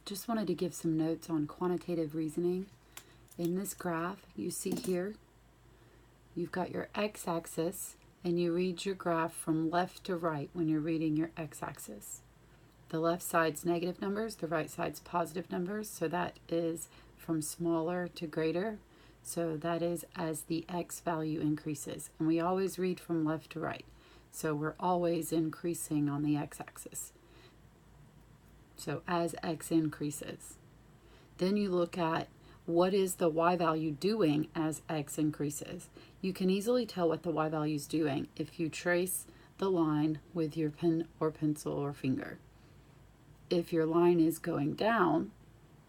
Just wanted to give some notes on quantitative reasoning. In this graph, you see here, you've got your x-axis, and you read your graph from left to right when you're reading your x-axis. The left side's negative numbers, the right side's positive numbers, so that is from smaller to greater. So that is as the x value increases. And we always read from left to right. So we're always increasing on the x-axis. So as x increases. Then you look at what is the y value doing as x increases. You can easily tell what the y value is doing if you trace the line with your pen or pencil or finger. If your line is going down,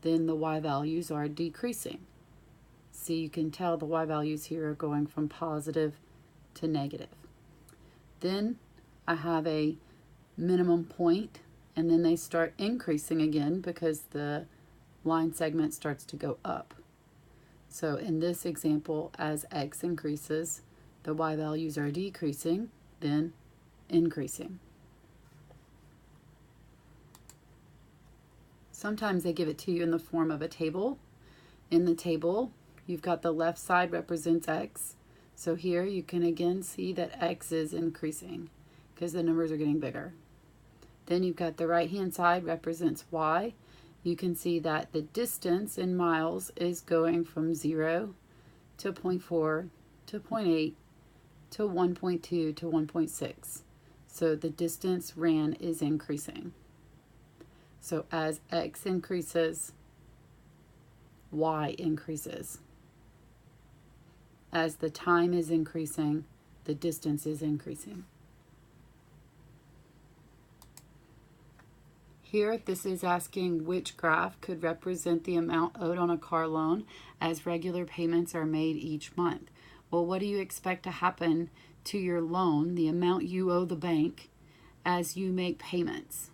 then the y values are decreasing. See, you can tell the y values here are going from positive to negative. Then I have a minimum point, and then they start increasing again because the line segment starts to go up. So in this example, as x increases, the y values are decreasing, then increasing. Sometimes they give it to you in the form of a table. In the table, you've got the left side represents x. So here you can again see that x is increasing because the numbers are getting bigger. Then you've got the right hand side represents y. You can see that the distance in miles is going from 0 to 0.4 to 0.8 to 1.2 to 1.6. So the distance ran is increasing. So as x increases, y increases. As the time is increasing, the distance is increasing. Here, this is asking which graph could represent the amount owed on a car loan as regular payments are made each month. Well, what do you expect to happen to your loan, the amount you owe the bank, as you make payments?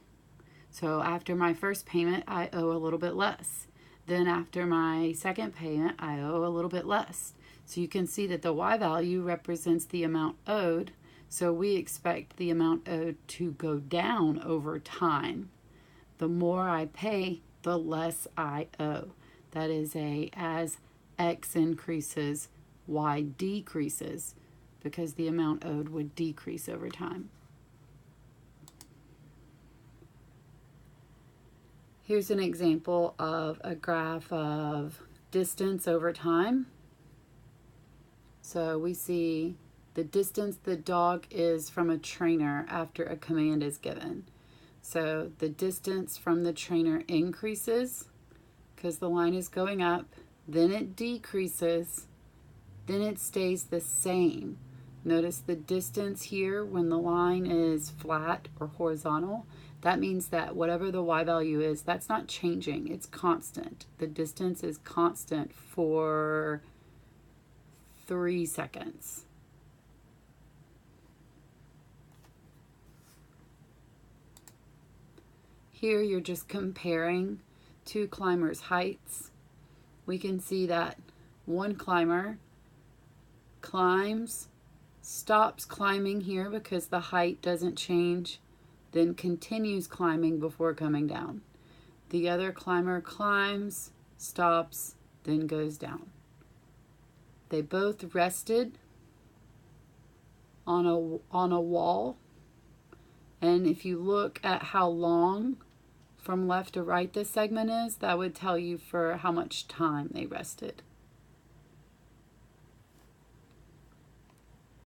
So after my first payment, I owe a little bit less. Then after my second payment, I owe a little bit less. So you can see that the y value represents the amount owed. So we expect the amount owed to go down over time. The more I pay, the less I owe. That is as x increases, y decreases, because the amount owed would decrease over time. Here's an example of a graph of distance over time. So we see the distance the dog is from a trainer after a command is given. So the distance from the trainer increases because the line is going up, then it decreases, then it stays the same. Notice the distance here when the line is flat or horizontal. That means that whatever the y value is, that's not changing, it's constant. The distance is constant for 3 seconds. Here you're just comparing two climbers' heights. We can see that one climber climbs, stops climbing here because the height doesn't change, then continues climbing before coming down. The other climber climbs, stops, then goes down. They both rested on a wall, and if you look at how long from left to right this segment is, that would tell you for how much time they rested.